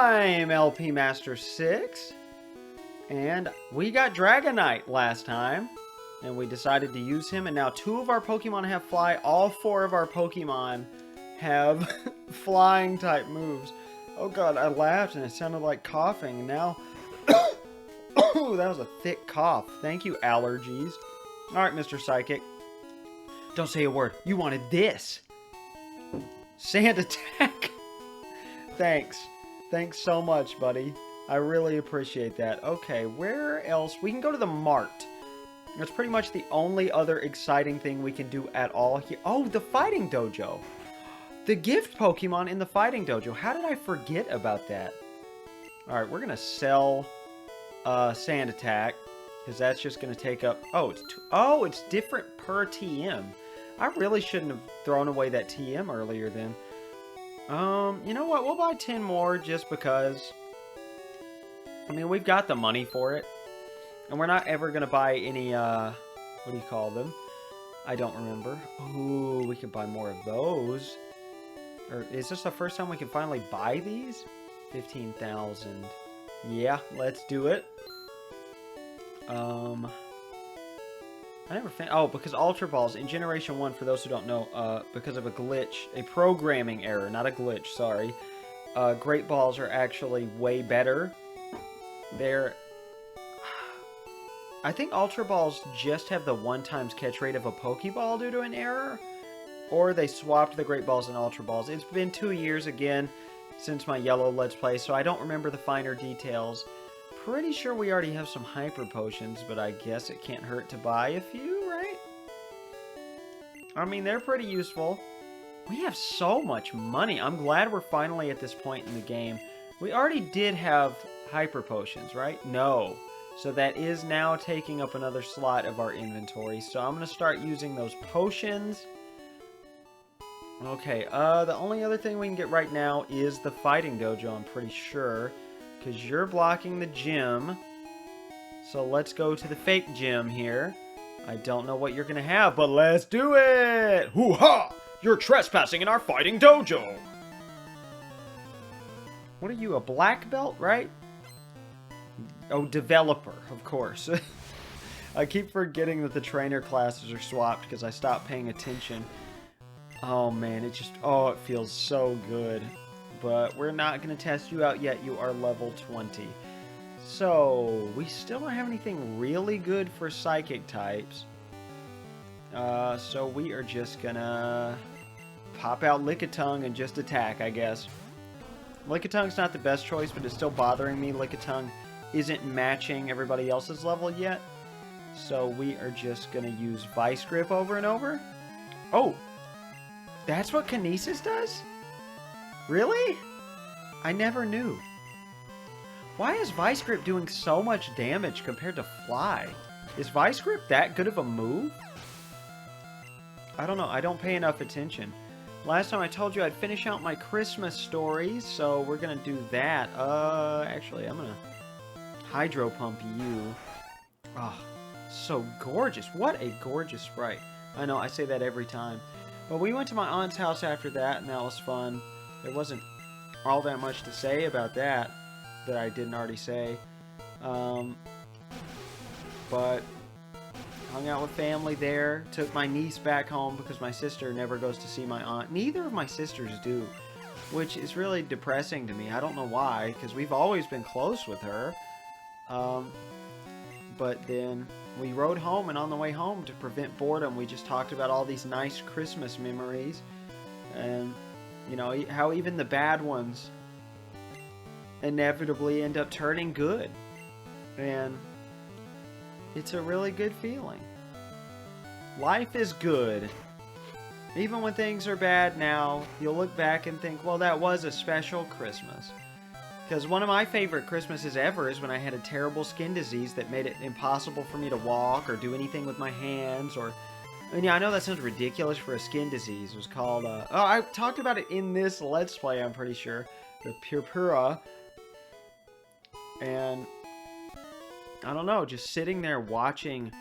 I'm LP Master 6, and we got Dragonite last time, and we decided to use him, and now 2 of our Pokemon have Fly, all 4 of our Pokemon have flying type moves. Oh god, I laughed and it sounded like coughing, and now... Oh, that was a thick cough. Thank you, allergies. Alright, Mr. Psychic. Don't say a word. You wanted this. Sand attack. Thanks. Thanks so much, buddy. I really appreciate that. Okay, where else? We can go to the Mart. That's pretty much the only other exciting thing we can do at all here. Oh, the Fighting Dojo. The gift Pokemon in the Fighting Dojo. How did I forget about that? Alright, we're going to sell Sand Attack, because that's just going to take up... Oh, it's different per TM. I really shouldn't have thrown away that TM earlier then. You know what? We'll buy 10 more just because. I mean, we've got the money for it. And we're not ever going to buy any, what do you call them? I don't remember. Ooh, we could buy more of those. Or is this the first time we can finally buy these? 15,000. Yeah, let's do it. I never found... Oh, because Ultra Balls in Generation 1, for those who don't know, because of a glitch, a programming error, not a glitch, sorry, Great Balls are actually way better. They're... I think Ultra Balls just have the 1x catch rate of a Pokeball due to an error, or they swapped the Great Balls and Ultra Balls. It's been 2 years again since my Yellow Let's Play, so I don't remember the finer details. Pretty sure we already have some Hyper Potions, but I guess it can't hurt to buy a few, right? I mean, they're pretty useful. We have so much money. I'm glad we're finally at this point in the game. We already did have Hyper Potions, right? No. So that is now taking up another slot of our inventory. So I'm going to start using those potions. Okay, the only other thing we can get right now is the Fighting Dojo, I'm pretty sure. Because you're blocking the gym. So let's go to the fake gym here. I don't know what you're going to have, but let's do it! Hoo-ha! You're trespassing in our Fighting Dojo! What are you, a black belt, right? Oh, developer, of course. I keep forgetting that the trainer classes are swapped because I stopped paying attention. Oh, man, it feels so good. But we're not going to test you out yet. You are level 20. So, we still don't have anything really good for psychic types. So we are just going to pop out Lickitung and just attack, I guess. Lickitung's not the best choice, but it's still bothering me. Lickitung isn't matching everybody else's level yet. So we are just going to use Vice Grip over and over. Oh! That's what Kinesis does? Really? I never knew. Why is Vice Grip doing so much damage compared to Fly? Is Vice Grip that good of a move? I don't know. I don't pay enough attention. Last time I told you I'd finish out my Christmas stories, so we're going to do that. Actually, I'm going to Hydro Pump you. Oh, so gorgeous. What a gorgeous sprite. I know, I say that every time. But we went to my aunt's house after that, and that was fun. There wasn't all that much to say about that I didn't already say. But hung out with family there. Took my niece back home because my sister never goes to see my aunt. Neither of my sisters do, which is really depressing to me. I don't know why, because we've always been close with her. But then we rode home, and on the way home, to prevent boredom, we just talked about all these nice Christmas memories. And, you know, how even the bad ones inevitably end up turning good. And it's a really good feeling. Life is good. Even when things are bad now, you'll look back and think, well, that was a special Christmas. Because one of my favorite Christmases ever is when I had a terrible skin disease that made it impossible for me to walk or do anything with my hands. Or, I mean, yeah, I know that sounds ridiculous for a skin disease. It was called, oh, I talked about it in this Let's Play, I'm pretty sure. The Purpura. And, I don't know, just sitting there watching.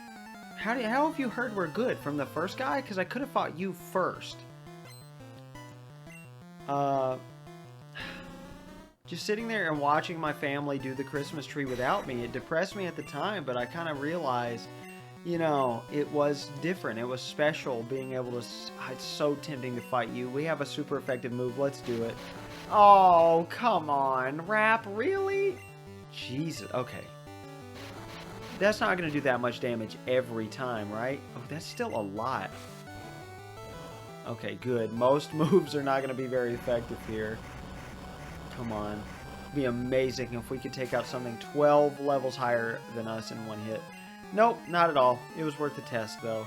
How have you heard we're good? From the first guy? Because I could have fought you first. just sitting there and watching my family do the Christmas tree without me, it depressed me at the time, but I kind of realized, you know, it was different. It was special being able to... It's so tempting to fight you. We have a super effective move. Let's do it. Oh, come on. Rap, really? Jesus. Okay. That's not going to do that much damage every time, right? Oh, that's still a lot. Okay, good. Most moves are not going to be very effective here. Come on. It'd be amazing if we could take out something 12 levels higher than us in one hit. Nope, not at all. It was worth the test, though.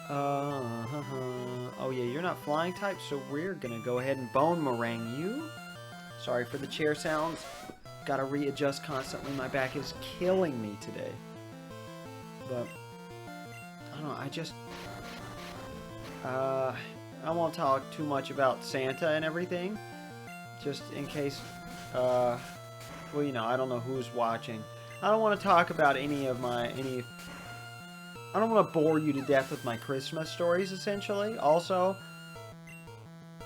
Oh, yeah, you're not flying type, so we're going to go ahead and bone meringue you. Sorry for the chair sounds. Gotta readjust constantly. My back is killing me today. But, I don't know, I just... I won't talk too much about Santa and everything. Just in case, well, you know, I don't know who's watching. I don't want to talk about I don't want to bore you to death with my Christmas stories, essentially. Also,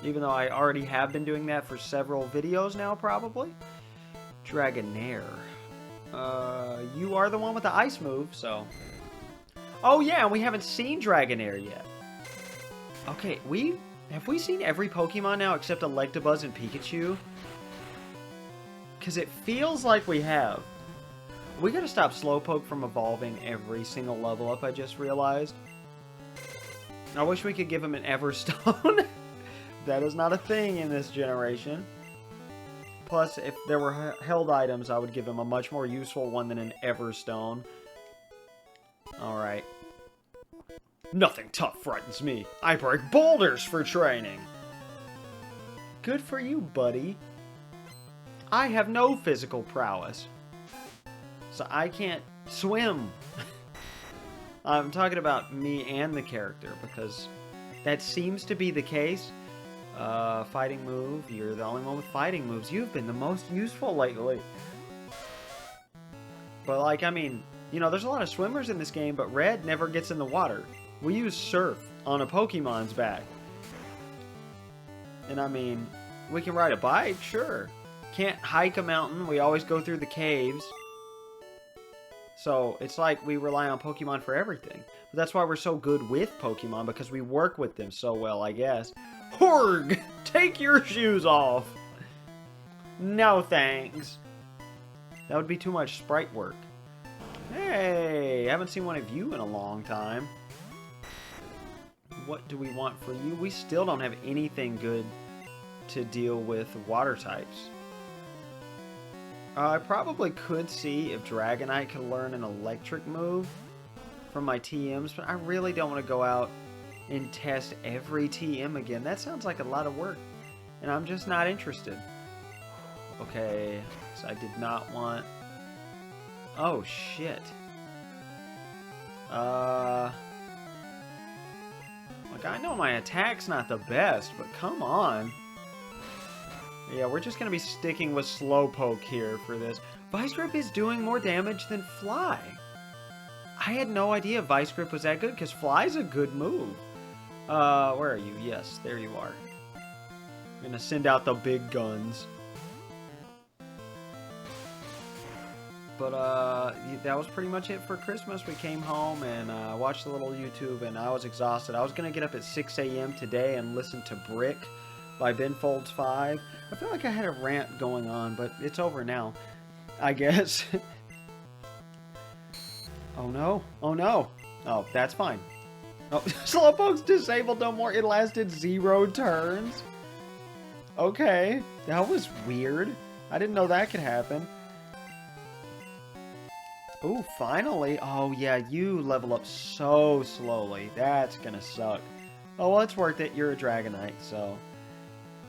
even though I already have been doing that for several videos now, probably. Dragonair. You are the one with the ice move, so... Oh, yeah, and we haven't seen Dragonair yet. Okay, have we seen every Pokemon now except Electabuzz and Pikachu? Because it feels like we have. We gotta stop Slowpoke from evolving every single level up, I just realized. I wish we could give him an Everstone. That is not a thing in this generation. Plus, if there were held items, I would give him a much more useful one than an Everstone. Alright. Nothing tough frightens me. I break boulders for training. Good for you, buddy. I have no physical prowess. So I can't swim. I'm talking about me and the character, because that seems to be the case. Fighting move. You're the only one with fighting moves. You've been the most useful lately. But, like, I mean, you know, there's a lot of swimmers in this game, but Red never gets in the water. We use Surf on a Pokemon's back. And, I mean, we can ride a bike, sure. Can't hike a mountain. We always go through the caves. So, it's like we rely on Pokemon for everything. But that's why we're so good with Pokemon, because we work with them so well, I guess. Horg! Take your shoes off! No thanks. That would be too much sprite work. Hey! I haven't seen one of you in a long time. What do we want for you? We still don't have anything good to deal with water types. I probably could see if Dragonite could learn an electric move from my TMs, but I really don't want to go out and test every TM again. That sounds like a lot of work, and I'm just not interested. Okay, so I did not want... Oh, shit. Like, I know my attack's not the best, but come on. Yeah, we're just going to be sticking with Slowpoke here for this. Vice Grip is doing more damage than Fly. I had no idea Vice Grip was that good, because Fly's a good move. Where are you? Yes, there you are. I'm going to send out the big guns. But, that was pretty much it for Christmas. We came home and watched a little YouTube, and I was exhausted. I was going to get up at 6 a.m. today and listen to Brick by Ben Folds 5. I feel like I had a rant going on, but it's over now, I guess. Oh, no. Oh, no. Oh, that's fine. Oh, Slowpoke's disabled no more. It lasted 0 turns. Okay. That was weird. I didn't know that could happen. Ooh, finally. Oh, yeah, you level up so slowly. That's gonna suck. Oh, well, it's worth it. You're a Dragonite, so...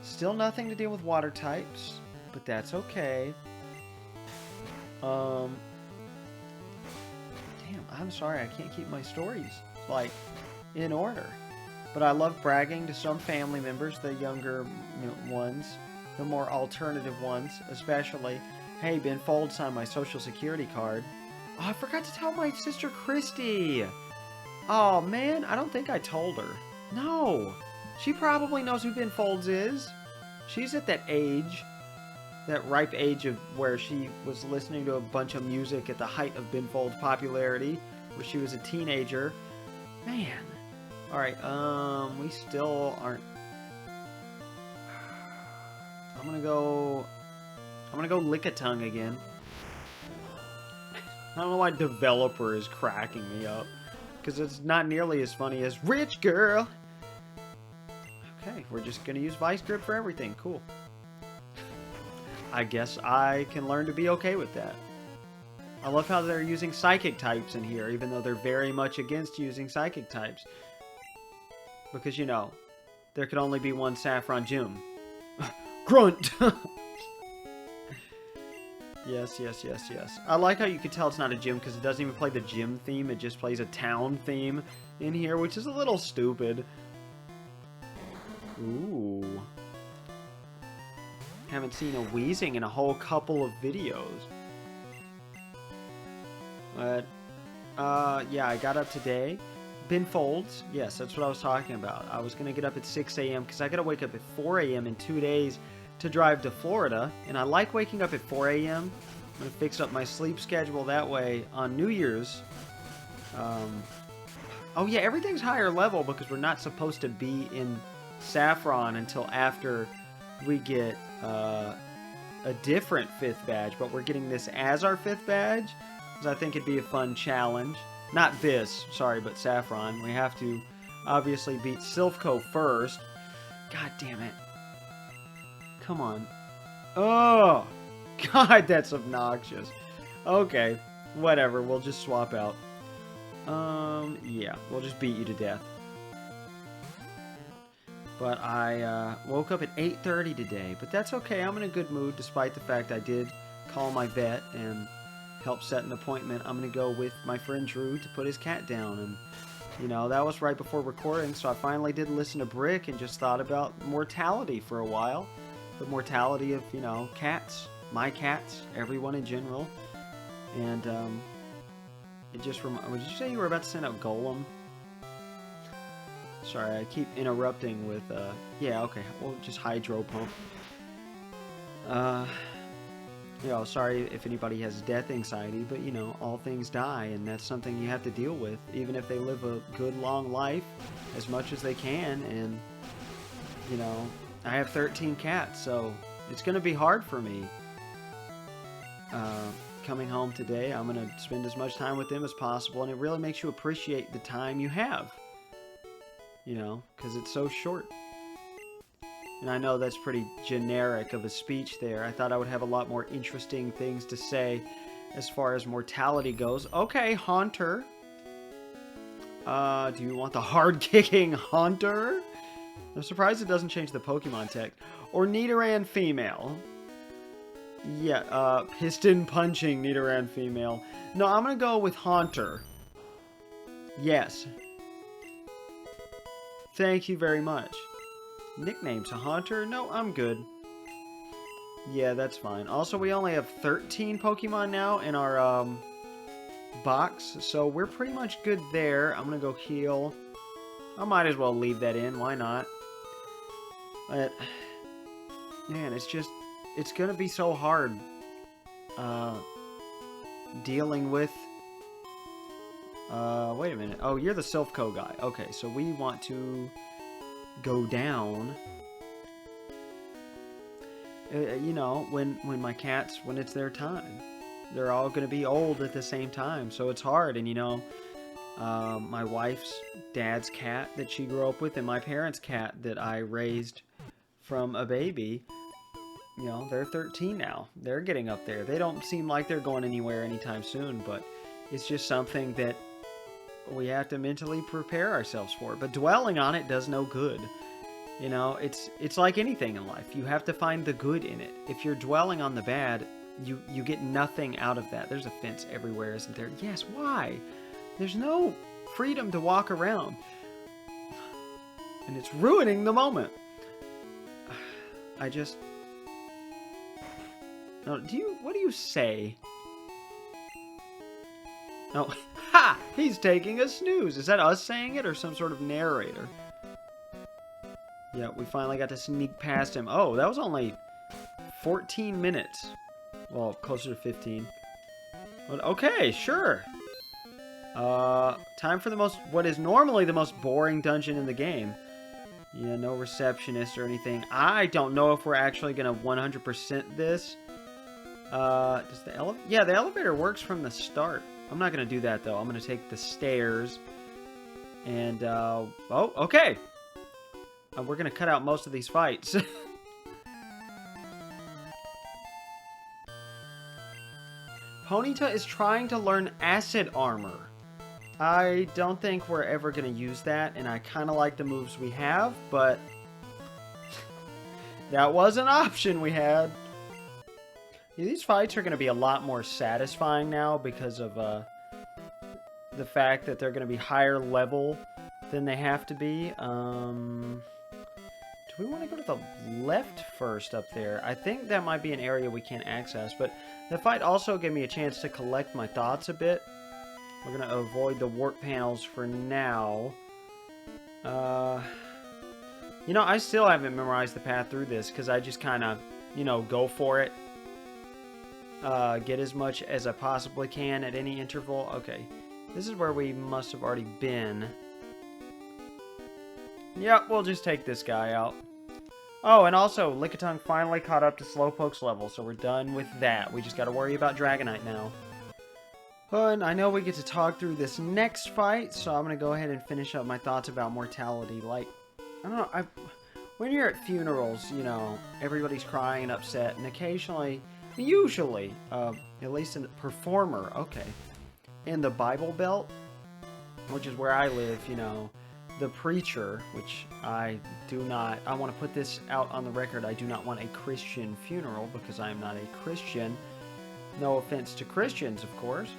Still nothing to deal with water types, but that's okay. Damn, I'm sorry. I can't keep my stories, like, in order. But I love bragging to some family members, the younger ones, the more alternative ones, especially. Hey, Ben Folds signed my social security card. Oh, I forgot to tell my sister Christy. Oh, man, I don't think I told her. No. She probably knows who Ben Folds is. She's at that age. that ripe age of where she was listening to a bunch of music at the height of Binfold's popularity, where she was a teenager. Man. Alright, we still aren't... I'm gonna go Lickitung again. I don't know why developer is cracking me up. Because it's not nearly as funny as Rich Girl. Okay, we're just gonna use Vice Grip for everything. Cool. I guess I can learn to be okay with that. I love how they're using Psychic types in here, even though they're very much against using Psychic types. Because, you know, there could only be one Saffron Gym. Grunt! Yes, yes, yes, yes. I like how you can tell it's not a gym because it doesn't even play the gym theme. It just plays a town theme in here, which is a little stupid. Ooh. Haven't seen a wheezing in a whole couple of videos. But, yeah, I got up today. Binfolds. Yes, that's what I was talking about. I was going to get up at 6 a.m. because I got to wake up at 4 a.m. in 2 days to drive to Florida, and I like waking up at 4 a.m. I'm going to fix up my sleep schedule that way on New Year's. Oh yeah, everything's higher level because we're not supposed to be in Saffron until after we get a different 5th badge, but we're getting this as our 5th badge, because I think it'd be a fun challenge. Not this, sorry, but Saffron. We have to obviously beat Silph Co first. God damn it. Come on. Oh! God, that's obnoxious. Okay. Whatever. We'll just swap out. Yeah. We'll just beat you to death. But I woke up at 8:30 today. But that's okay. I'm in a good mood despite the fact I did call my vet and help set an appointment. I'm going to go with my friend Drew to put his cat down. And, you know, that was right before recording. So I finally did listen to Brick and just thought about mortality for a while. The mortality of, you know, cats, my cats, everyone in general, and it just did you say you were about to send out Golem? Sorry, I keep interrupting with, yeah, okay, we'll just hydro pump. You know, sorry if anybody has death anxiety, but, you know, all things die, and that's something you have to deal with, even if they live a good, long life, as much as they can, and, you know, I have 13 cats, so it's going to be hard for me. Coming home today, I'm going to spend as much time with them as possible, and it really makes you appreciate the time you have. You know, because it's so short. And I know that's pretty generic of a speech there. I thought I would have a lot more interesting things to say as far as mortality goes. Okay, Haunter. Do you want the hard-kicking Haunter? I'm surprised it doesn't change the Pokemon tech. Or Nidoran female. Yeah, piston punching Nidoran female. No, I'm gonna go with Haunter. Yes. Thank you very much. Nicknames, Haunter? No, I'm good. Yeah, that's fine. Also, we only have 13 Pokemon now in our, box, so we're pretty much good there. I'm gonna go heal. I might as well leave that in, why not? But, man, it's gonna be so hard, dealing with, wait a minute. Oh, you're the Silph Co guy. Okay, so we want to go down, you know, when my cats, when it's their time. They're all gonna be old at the same time, so it's hard, and, you know, my wife's dad's cat that she grew up with and my parents' cat that I raised from a baby, you know, they're 13 now. They're getting up there. They don't seem like they're going anywhere anytime soon, but it's just something that we have to mentally prepare ourselves for. But dwelling on it does no good. You know, it's like anything in life. You have to find the good in it. If you're dwelling on the bad, you get nothing out of that. There's a fence everywhere, isn't there? Yes, why? There's no freedom to walk around. And it's ruining the moment. I just... No, what do you say? No. Ha! He's taking a snooze. Is that us saying it or some sort of narrator? Yeah, we finally got to sneak past him. Oh, that was only 14 minutes. Well, closer to 15. But okay, sure. Time for what is normally the most boring dungeon in the game. Yeah, no receptionist or anything. I don't know if we're actually gonna 100% this. Does the elevator? Yeah, the elevator works from the start. I'm not gonna do that though. I'm gonna take the stairs. And, oh, okay. We're gonna cut out most of these fights. Ponyta is trying to learn acid armor. I don't think we're ever gonna use that, and I kind of like the moves we have, but that was an option we had. Yeah, these fights are gonna be a lot more satisfying now because of the fact that they're gonna be higher level than they have to be. Do we want to go to the left first up there? I think that might be an area we can't access, but the fight also gave me a chance to collect my thoughts a bit. We're going to avoid the warp panels for now. You know, I still haven't memorized the path through this because I just kind of, you know, go for it. Get as much as I possibly can at any interval. Okay, this is where we must have already been. Yep, we'll just take this guy out. Oh, and also, Lickitung finally caught up to Slowpoke's level, so we're done with that. We just gotta worry about Dragonite now. And I know we get to talk through this next fight, so I'm gonna go ahead and finish up my thoughts about mortality. Like, I don't know, when you're at funerals, you know, everybody's crying and upset, and occasionally, usually, at least in the performer, okay, in the Bible Belt, which is where I live, you know, the preacher, which I want to put this out on the record, I do not want a Christian funeral because I am not a Christian. No offense to Christians, of course.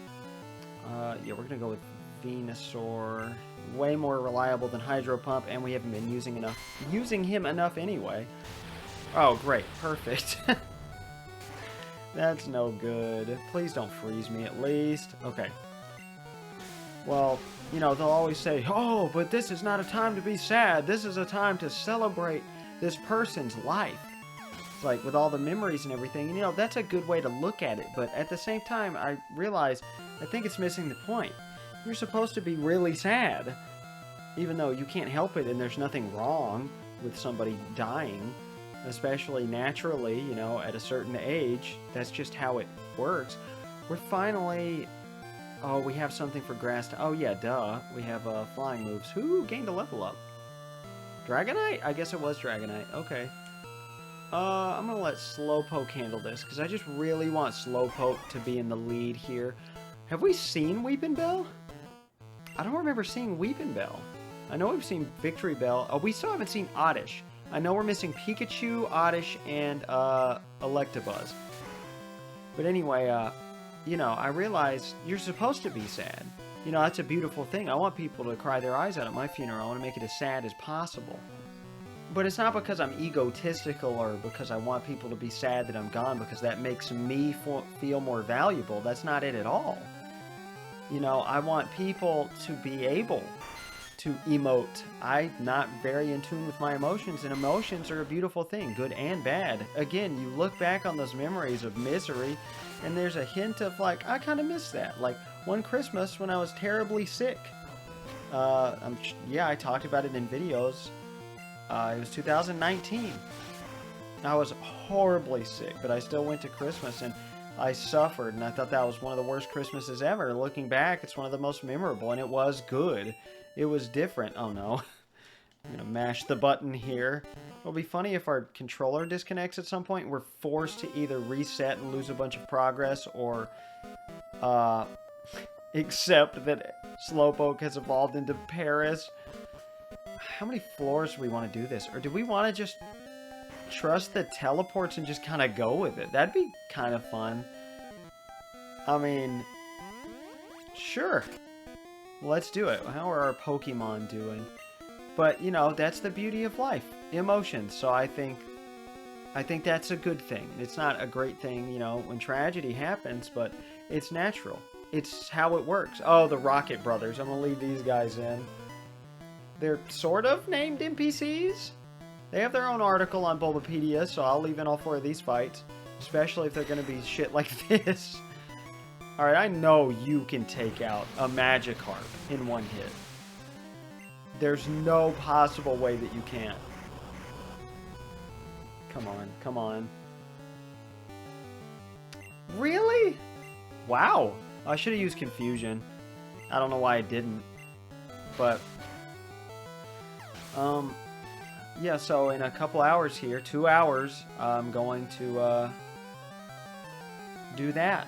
Yeah, we're going to go with Venusaur. Way more reliable than Hydro Pump, and we haven't been using him enough anyway. Oh, great. Perfect. That's no good. Please don't freeze me at least. Okay. Well, you know, they'll always say, oh, but this is not a time to be sad. This is a time to celebrate this person's life. It's like, with all the memories and everything. And, you know, that's a good way to look at it. But at the same time, I realize, I think it's missing the point. You're supposed to be really sad. Even though you can't help it and there's nothing wrong with somebody dying. Especially naturally, you know, at a certain age. That's just how it works. We're finally... Oh, we have something for grass. Oh, yeah, duh. We have flying moves. Who gained a level up? Dragonite? I guess it was Dragonite. Okay. I'm going to let Slowpoke handle this, because I just really want Slowpoke to be in the lead here. Have we seen Weepinbell? I don't remember seeing Weepinbell. I know we've seen Victory Bell. Oh, we still haven't seen Oddish. I know we're missing Pikachu, Oddish, and Electabuzz. But anyway, you know, I realize you're supposed to be sad. You know, that's a beautiful thing. I want people to cry their eyes out at my funeral. I want to make it as sad as possible. But it's not because I'm egotistical or because I want people to be sad that I'm gone, because that makes me feel more valuable. That's not it at all. You know, I want people to be able to emote. I'm not very in tune with my emotions, and emotions are a beautiful thing, good and bad. Again, you look back on those memories of misery, and there's a hint of, like, I kind of miss that. Like, one Christmas when I was terribly sick. Yeah, I talked about it in videos. It was 2019. I was horribly sick, but I still went to Christmas, and I suffered, and I thought that was one of the worst Christmases ever. Looking back, it's one of the most memorable, and it was good. It was different. Oh, no. I'm going to mash the button here. It'll be funny if our controller disconnects at some point. We're forced to either reset and lose a bunch of progress, or accept that Slowpoke has evolved into Paris. How many floors do we want to do this? Or do we want to just trust the teleports and just kind of go with it? That'd be kind of fun. I mean, sure. Let's do it. How are our Pokemon doing? But, you know, that's the beauty of life. Emotions. So I think that's a good thing. It's not a great thing, you know, when tragedy happens, but it's natural. It's how it works. Oh, the Rocket Brothers. I'm going to leave these guys in. They're sort of named NPCs. They have their own article on Bulbapedia, so I'll leave in all 4 of these fights. Especially if they're going to be shit like this. Alright, I know you can take out a Magikarp in 1 hit. There's no possible way that you can't. Come on, come on. Really? Wow. I should have used Confusion. I don't know why I didn't. But, yeah, so in a couple hours here, 2 hours, I'm going to, do that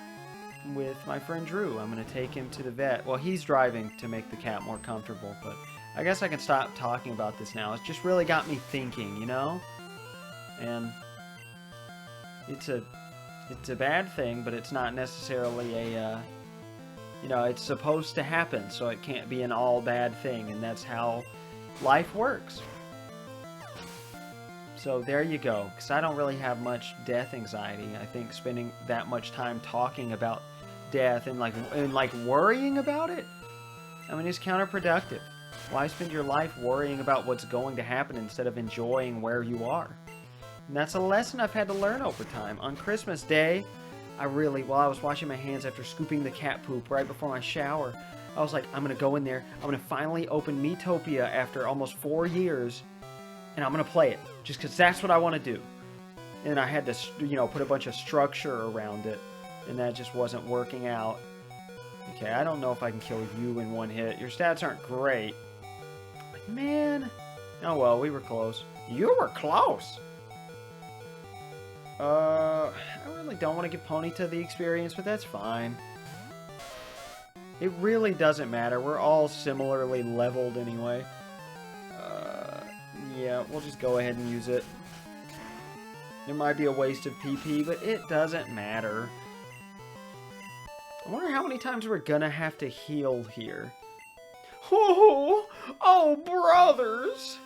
with my friend Drew. I'm going to take him to the vet. Well, he's driving to make the cat more comfortable, but I guess I can stop talking about this now. It's just really got me thinking, you know? And it's a bad thing, but it's not necessarily a, you know, it's supposed to happen, so it can't be an all bad thing, and that's how life works. So there you go, because I don't really have much death anxiety. I think spending that much time talking about death and like worrying about it, I mean, it's counterproductive. Why spend your life worrying about what's going to happen instead of enjoying where you are? And that's a lesson I've had to learn over time. On Christmas Day, I was washing my hands after scooping the cat poop right before my shower, I was like, I'm going to go in there, I'm going to finally open Miitopia after almost 4 years, and I'm going to play it, just because that's what I want to do. And I had to, you know, put a bunch of structure around it, and that just wasn't working out. Okay, I don't know if I can kill you in 1 hit. Your stats aren't great. But man, oh well, we were close. You were close! I really don't want to give Ponyta the experience, but that's fine. It really doesn't matter. We're all similarly leveled anyway. Yeah, we'll just go ahead and use it. It might be a waste of PP, but it doesn't matter. I wonder how many times we're gonna have to heal here. Oh, brothers!